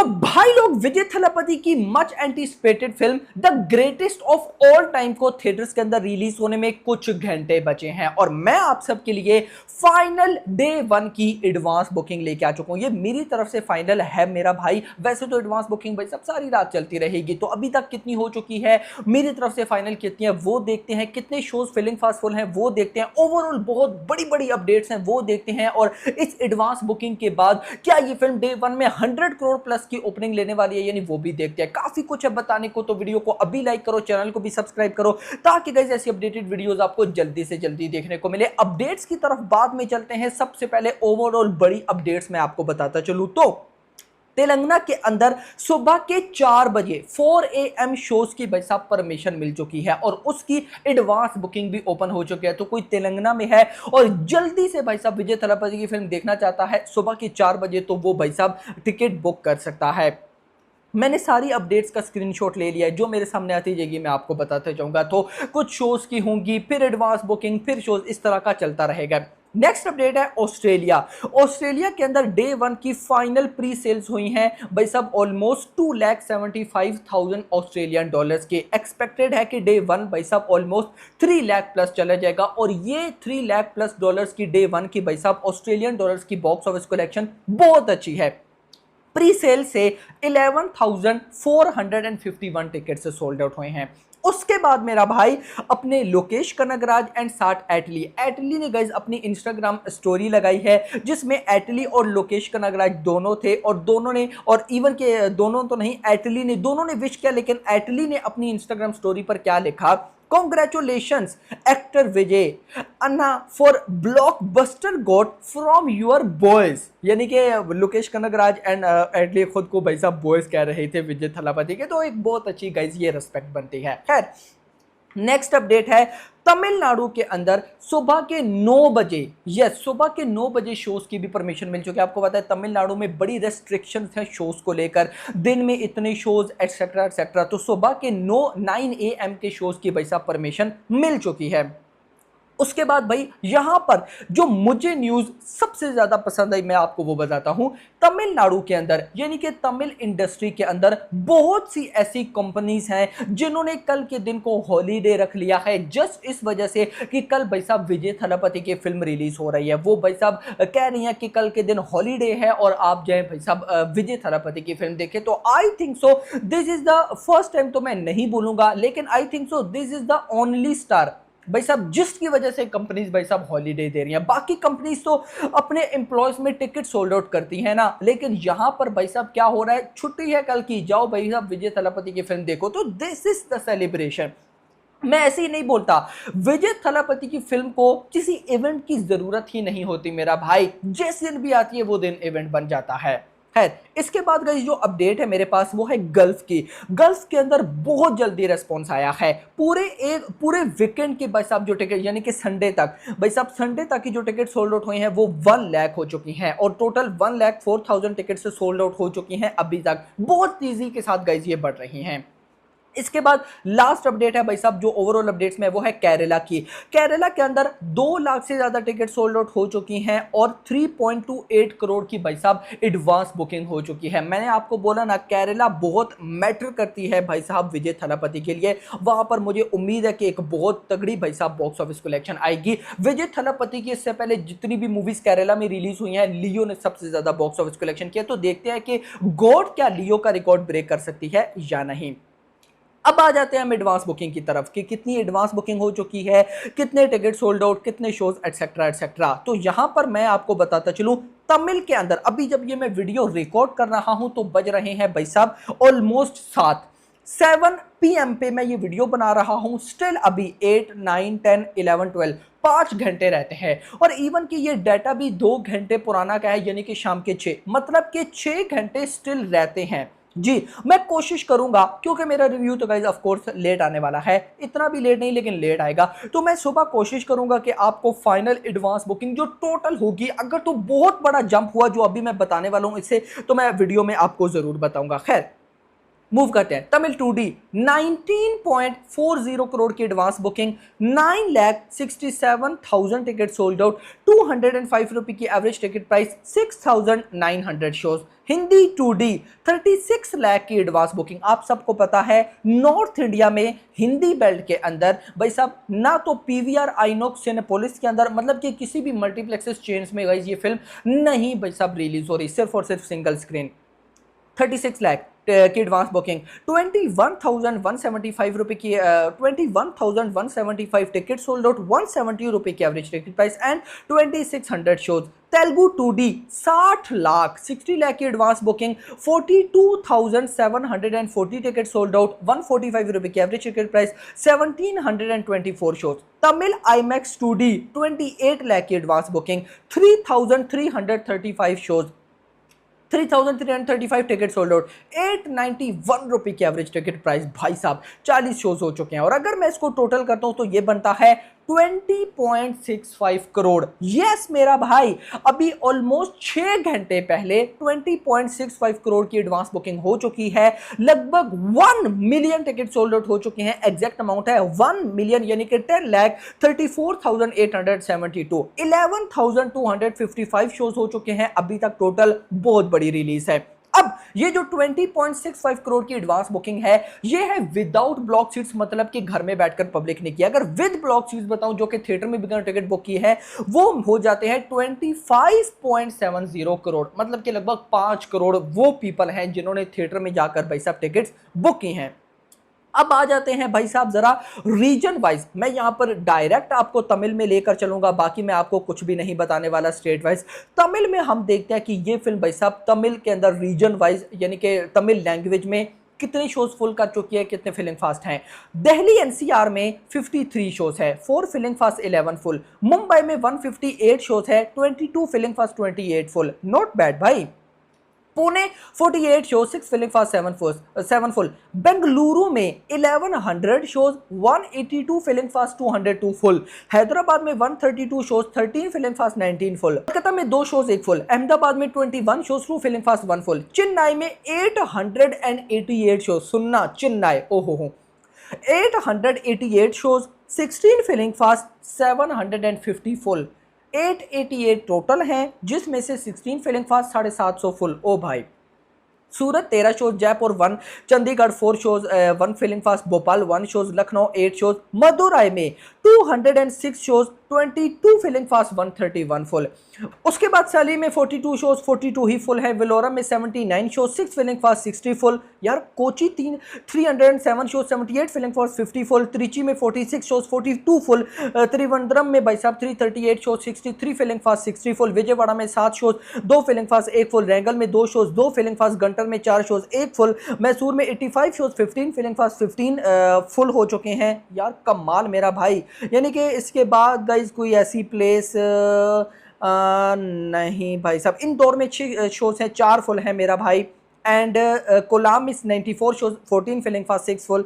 तो भाई लोग, विजय थलापति की much anticipated film the greatest of all time को थिएटर्स के अंदर रिलीज होने में कुछ घंटे बचे हैं और मैं आप सबके लिए फाइनल डे 1 की एडवांस बुकिंग लेके आ चुका हूं। ये मेरी तरफ से फाइनल है मेरा भाई। वैसे तो एडवांस बुकिंग भाई सब सारी रात चलती रहेगी, तो अभी तक कितनी हो चुकी है, मेरी तरफ से फाइनल कितनी है वो देखते हैं, कितने शोज फिलिंग फास्ट फुल हैं वो देखते हैं, ओवरऑल बहुत बड़ी बड़ी अपडेट्स हैं वो देखते हैं। और इस एडवांस बुकिंग के बाद क्या ये फिल्म डे 1 में 100 करोड़ प्लस की ओपनिंग लेने वाली है यानी वो भी देखते हैं। काफी कुछ है बताने को, तो वीडियो को अभी लाइक करो, चैनल को भी सब्सक्राइब करो ताकि गाइस ऐसी अपडेटेड वीडियोस आपको जल्दी से जल्दी देखने को मिले। अपडेट्स की तरफ बाद में चलते हैं। सबसे पहले ओवरऑल बड़ी अपडेट्स मैं आपको बताता चलूं तो तेलंगाना के अंदर सुबह के 4 बजे 4 AM शोज की भाई साहब परमिशन मिल चुकी है और उसकी एडवांस बुकिंग भी ओपन हो चुकी है। तो कोई तेलंगाना में है और जल्दी से भाई साहब विजय थलापति की फिल्म देखना चाहता है सुबह के 4 बजे, तो वो भाई साहब टिकट बुक कर सकता है। मैंने सारी अपडेट्स का स्क्रीनशॉट ले लिया है, जो मेरे सामने आती जाएगी मैं आपको बताते जाऊंगा। तो कुछ शोज की होंगी, फिर एडवांस बुकिंग, फिर शोज, इस तरह का चलता रहेगा। नेक्स्ट अपडेट है ऑस्ट्रेलिया। ऑस्ट्रेलिया के अंदर डे 1 की फाइनल प्री सेल्स हुई हैं भाई साहब ऑलमोस्ट 2,75,000 ऑस्ट्रेलियन डॉलर्स के। एक्सपेक्टेड है कि डे 1 भाई साहब ऑलमोस्ट 3 लाख प्लस चला जाएगा और ये 3 लाख प्लस डॉलर्स की डे 1 की भाई साहब ऑस्ट्रेलियन डॉलर्स की बॉक्स ऑफिस कलेक्शन बहुत अच्छी है। प्री सेल से 11,451 टिकट से सोल्ड आउट हुए हैं। उसके बाद मेरा भाई अपने लोकेश कनगराज एंड साठ एटली ने गाइज अपनी इंस्टाग्राम स्टोरी लगाई है जिसमें एटली और लोकेश कनगराज दोनों थे और दोनों ने, और इवन के दोनों तो नहीं, एटली ने, दोनों ने विश किया। लेकिन एटली ने अपनी इंस्टाग्राम स्टोरी पर क्या लिखा, congratulations actor Vijay Anna for blockbuster got from your boys. यानी कि लोकेश कनगराज एंड एटली खुद को भाई साहब बॉयज कह रहे थे विजय थलापति के, तो एक बहुत अच्छी गाइज ये रिस्पेक्ट बनती है। खैर, नेक्स्ट अपडेट है तमिलनाडु के अंदर सुबह के 9 बजे, यस सुबह के 9 बजे शोज की भी परमिशन मिल चुकी है। आपको पता है तमिलनाडु में बड़ी रेस्ट्रिक्शंस हैं शोज को लेकर, दिन में इतने शोज एटसेट्रा एटसेट्रा। तो सुबह के 9 AM के शोज की भाई साहब परमिशन मिल चुकी है। उसके बाद भाई यहां पर जो मुझे न्यूज सबसे ज्यादा पसंद आई मैं आपको वो बताता हूं। तमिलनाडु के अंदर यानी कि तमिल इंडस्ट्री के अंदर बहुत सी ऐसी कंपनीज हैं जिन्होंने कल के दिन को हॉलीडे रख लिया है जस्ट इस वजह से कि कल भाई साहब विजय थलापति की फिल्म रिलीज हो रही है। वो भाई साहब कह रही हैं कि कल के दिन हॉलीडे है और आप जाए भाई साहब विजय थलापति की फिल्म देखें। तो I think so this is the first time, तो मैं नहीं बोलूंगा लेकिन I think so this is the only star भाई साहब जिसकी वजह से कंपनीज भाई साहब हॉलीडे दे रही हैं। बाकी कंपनीज तो अपने एम्प्लॉयज में टिकट सोल्ड आउट करती हैं ना, लेकिन यहां पर भाई साहब क्या हो रहा है, छुट्टी है कल की, जाओ भाई साहब विजय थलापति की फिल्म देखो। तो दिस इज द सेलिब्रेशन। मैं ऐसे ही नहीं बोलता, विजय थलापति की फिल्म को किसी इवेंट की जरूरत ही नहीं होती मेरा भाई, जिस दिन भी आती है वो दिन इवेंट बन जाता है। इसके बाद गाइस जो अपडेट है मेरे पास वो है गल्फ की। गल्फ के अंदर बहुत जल्दी रेस्पॉन्स आया है। पूरे वीकेंड के भाई साहब जो टिकट यानी कि संडे तक, भाई साहब संडे तक की जो टिकट सोल्ड आउट हुई हैं वो 1 लाख हो चुकी हैं और टोटल 1,04,000 टिकट से सोल्ड आउट हो चुकी हैं अभी तक। बहुत तेजी के साथ गाइस ये बढ़ रही हैं। इसके बाद लास्ट अपडेट है भाई साहब जो ओवरऑल अपडेट्स में वो है केरला की। केरला के अंदर 2 लाख से ज्यादा टिकट सोल्ड आउट हो चुकी हैं और 3.28 करोड़ की भाई साहब एडवांस बुकिंग हो चुकी है। मैंने आपको बोला ना, केरला बहुत मैटर करती है भाई साहब विजय थलापति के लिए। वहां पर मुझे उम्मीद है कि एक बहुत तगड़ी भाई साहब बॉक्स ऑफिस कलेक्शन आएगी। विजय थलापति की इससे पहले जितनी भी मूवीज केरला में रिलीज हुई हैं, लियो ने सबसे ज्यादा बॉक्स ऑफिस कलेक्शन किया। तो देखते हैं कि गॉड क्या लियो का रिकॉर्ड ब्रेक कर सकती है या नहीं। अब आ जाते हैं हम एडवांस बुकिंग की तरफ कि कितनी एडवांस बुकिंग हो चुकी है, कितने टिकट सोल्ड आउट, कितने शोज एटसेट्रा एटसेट्रा। तो यहां पर मैं आपको बताता चलूं, तमिल के अंदर अभी जब ये मैं वीडियो रिकॉर्ड कर रहा हूं तो बज रहे हैं भाई साहब ऑलमोस्ट 7 PM पे मैं ये वीडियो बना रहा हूं। स्टिल अभी 8, 9, 10, 11, 12 5 घंटे रहते हैं और इवन कि ये डाटा भी 2 घंटे पुराना का है यानी कि शाम के 6, मतलब कि 6 घंटे स्टिल रहते हैं। जी मैं कोशिश करूंगा क्योंकि मेरा रिव्यू तो गाइस ऑफ कोर्स लेट आने वाला है, इतना भी लेट नहीं लेकिन लेट आएगा। तो मैं सुबह कोशिश करूंगा कि आपको फाइनल एडवांस बुकिंग जो टोटल होगी, अगर तो बहुत बड़ा जंप हुआ जो अभी मैं बताने वाला हूं इससे, तो मैं वीडियो में आपको जरूर बताऊंगा। खैर मूव करते हैं तमिल 2D 19.40 करोड़ की advance booking, 9,67,000 ticket sold out, 205 रुपए की average ticket price, 6,900 shows. Hindi 2D 36 lakh की एडवांस बुकिंग। आप सबको पता है नॉर्थ इंडिया में हिंदी बेल्ट के अंदर भाई साहब ना तो पीवीआर आइनॉक्स सिनेपोलिस के अंदर मतलब कि किसी भी मल्टीप्लेक्सेस चेन्स में गाइस ये फिल्म नहीं भाई साहब रिलीज हो रही, सिर्फ और सिर्फ सिंगल स्क्रीन। 36 लाख की एडवांस बुकिंग, 21,175 रुपए की 21,175 टिकट सोल्ड आउट, 170 रुपए की average ticket price and 2600 shows. Telugu 2D 60 lakh 60 lakh की advance booking, 42,740 ticket sold out, 145 रुपए की average ticket price, 1724 shows. Tamil IMAX 2D 28 lakh की advance booking, 3,335 shows, 3,335 ticket sold out, 891 रुपए की एवरेज टिकट प्राइस। भाई साहब 40 शोज हो चुके हैं और अगर मैं इसको टोटल करता हूं तो ये बनता है 20.65 करोड़। यस मेरा भाई, अभी ऑलमोस्ट 6 घंटे पहले 20.65 करोड़ की एडवांस बुकिंग हो चुकी है। लगभग 1 मिलियन टिकट सोल्ड आउट हो चुके हैं। एग्जैक्ट अमाउंट है 1 मिलियन यानी कि 10,34,872, 11,255 शोज हो चुके हैं अभी तक टोटल। बहुत बड़ी रिलीज है। अब ये जो 20.65 करोड़ की एडवांस बुकिंग है ये है विदाउट ब्लॉक सीट्स, मतलब कि घर में बैठकर पब्लिक ने किया। अगर विद ब्लॉक सीट्स बताऊं जो कि थिएटर में बिना टिकट बुक की है वो हो जाते हैं 25.70 करोड़, मतलब कि लगभग 5 करोड़ वो पीपल हैं जिन्होंने थिएटर में जाकर भाई साहब टिकट्स बुक की हैं। अब आ जाते हैं भाई साहब जरा रीजन वाइज। मैं यहां पर डायरेक्ट आपको तमिल में लेकर चलूंगा, बाकी मैं आपको कुछ भी नहीं बताने वाला स्टेट वाइज। तमिल में हम देखते हैं कि ये फिल्म भाई साहब तमिल के अंदर रीजन वाइज यानी कि तमिल लैंग्वेज में कितने शोज फुल कर चुकी है, कितने फिलिंग फास्ट हैं। दिल्ली NCR में 53 शोज है, 4 फिलिंग फास्ट 11 फुल। मुंबई में 158 शोज है, 22 filling fast 28 full. Not bad भाई। Pune 48 shows, 6 filling fast 7 full. Bengaluru में 1100 shows, 182 filling fast 202 full. Hyderabad में 132 shows, 13 filling fast 19 full. Kolkata में 2 शोज 1 फुल। अहमदाबाद में 21 shows, 2 filling fast 1 full. Chennai में 888 शोज, सुनना चेन्नई, ओहो हो, 888 shows, 16 filling fast 750 full. 888 total हैं जिसमें से 16 फिलिंग फास्ट 750 फुल। ओ भाई। Surat 13 shows, Jaipur 1, Chandigarh 4 shows, 1 filling fast, Bhopal 1 shows, Lucknow 8 shows, Madurai में 206 शोज, 22 फिलिंग फास्ट 131 फुल। उसके बाद सैली में 42 शोज, 42 ही फुल है। विलोरा में 79 शोज, 6 फिलिंग फास्ट 60 फुल। यार Kochi 307 shows, 78 filling fast 50 full. Trichy में 46 शोज, 42 फुल। त्रिवेंद्रम में भाई साहब 338 shows, 63 filling fast 60 full. Vijayawada में 7 shows, 2 filling fast 1 full. Warangal में 2 शोज, 2 फिलिंग फास्ट। घंटर में 4 शोज, 1 फुल। मैसूर में 85 शोज, 15 फिलिंग फास्ट 15 फुल हो चुके हैं। यार कमाल मेरा भाई। यानी कि इसके बाद गाइस कोई ऐसी प्लेस नहीं भाई साहब। इंदौर में 6 शोज हैं, 4 फुल है मेरा भाई। एंड कोलाम इस 94 shows, 14 filling fast 6 full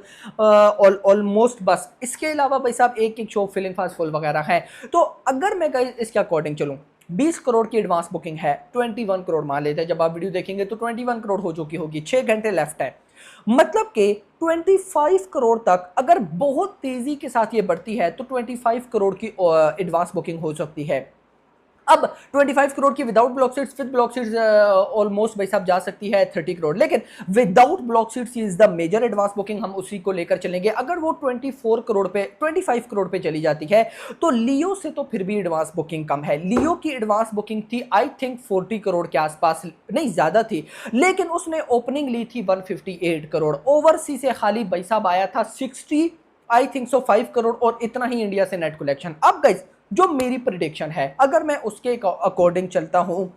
almost. बस इसके अलावा भाई साहब एक शो फिलिंग फास्ट फुल वगैरह है। तो अगर मैं गाइस इसके अकॉर्डिंग चलूँ, 20 करोड़ की एडवांस बुकिंग है, 21 करोड़ मान लेते हैं। जब आप वीडियो देखेंगे तो 21 करोड़ हो चुकी होगी, 6 घंटे लेफ्ट है। मतलब कि 25 करोड़ तक अगर बहुत तेजी के साथ ये बढ़ती है तो 25 करोड़ की एडवांस बुकिंग हो सकती है। अब 25 करोड़ की without block seats, with block seats almost भाई साहब जा सकती है 30 करोड़। लेकिन without block seats is the major advance booking, हम उसी को लेकर चलेंगे। अगर वो 24 करोड़ पे 25 करोड़ पे चली जाती है तो लियो से तो फिर भी एडवांस बुकिंग कम है। लियो की एडवांस बुकिंग थी आई थिंक 40 करोड़ के आसपास, नहीं ज्यादा थी, लेकिन उसने ओपनिंग ली थी 158 करोड़। ओवरसीज से खाली भाई साहब आया था 60 आई थिंक सो 5 करोड़ और इतना ही इंडिया से नेट कलेक्शन। अब गाइस जो मेरी प्रेडिक्शन है, अगर मैं उसके अकॉर्डिंग चलता हूं,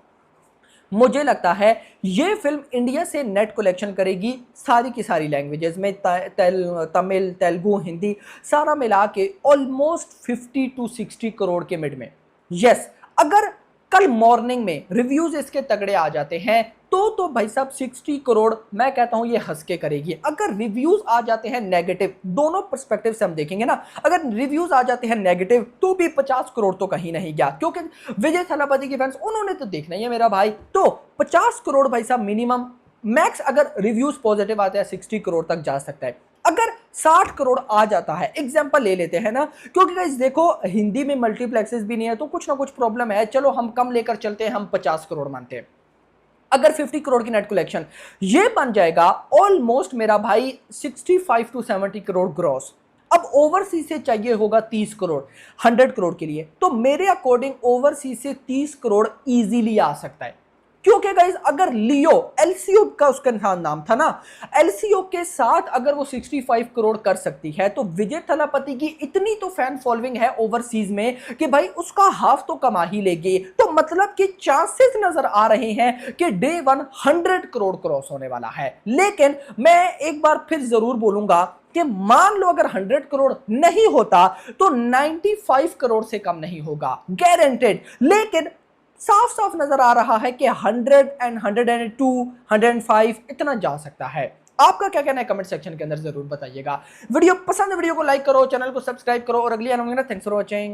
मुझे लगता है ये फिल्म इंडिया से नेट कलेक्शन करेगी सारी की सारी लैंग्वेजेस में, तमिल, तेलुगु, हिंदी सारा मिला के ऑलमोस्ट 50 to 60 करोड़ के मिड में। यस, अगर कल मॉर्निंग में रिव्यूज इसके तगड़े आ जाते हैं तो भाई साहब 60 करोड़ मैं कहता हूं ये हंस के करेगी। अगर रिव्यूज आ जाते हैं नेगेटिव, दोनों पर्सपेक्टिव से हम देखेंगे ना, अगर रिव्यूज आ जाते हैं नेगेटिव तो भी 50 करोड़ तो कहीं नहीं गया, क्योंकि विजय थलापति के फैंस उन्होंने तो देखना ही है मेरा भाई। तो 50 करोड़ भाई साहब मिनिमम मैक्स अगर रिव्यूज पॉजिटिव आते हैं 60 करोड़ तक जा सकता है। अगर 60 करोड़ आ जाता है, एग्जांपल ले लेते हैं ना, क्योंकि गाइस देखो हिंदी में मल्टीप्लेक्सेस भी नहीं है तो कुछ ना कुछ प्रॉब्लम है, चलो हम कम लेकर चलते हैं, हम 50 करोड़ मानते हैं। अगर 50 करोड़ की नेट कलेक्शन ये बन जाएगा ऑलमोस्ट मेरा भाई 65 टू 70 करोड़ ग्रॉस। अब ओवरसीज से चाहिए होगा 30 करोड़ 100 करोड़ के लिए, तो मेरे अकॉर्डिंग ओवरसीज से 30 करोड़ इजीली आ सकता है। क्योंकि गाइस अगर लियो एलसीओ का उसका नाम था ना, एलसीओ के साथ अगर वो 65 करोड़ कर सकती है तो विजय थलापति की इतनी तो फैन फॉलोइंग है ओवरसीज में कि भाई उसका हाफ तो कमा ही लेगी। तो मतलब कि चांसेस नजर आ रहे हैं कि डे 100 करोड़ क्रॉस होने वाला है। लेकिन मैं एक बार फिर जरूर बोलूंगा कि मान लो अगर 100 करोड़ नहीं होता तो 95 करोड़ से कम नहीं होगा, गारंटेड। लेकिन साफ साफ नजर आ रहा है कि 100 एंड 102 105 इतना जा सकता है। आपका क्या कहना है कमेंट सेक्शन के अंदर जरूर बताइएगा। वीडियो पसंद है वीडियो को लाइक करो, चैनल को सब्सक्राइब करो और अगली थैंक्स फॉर वॉचिंग।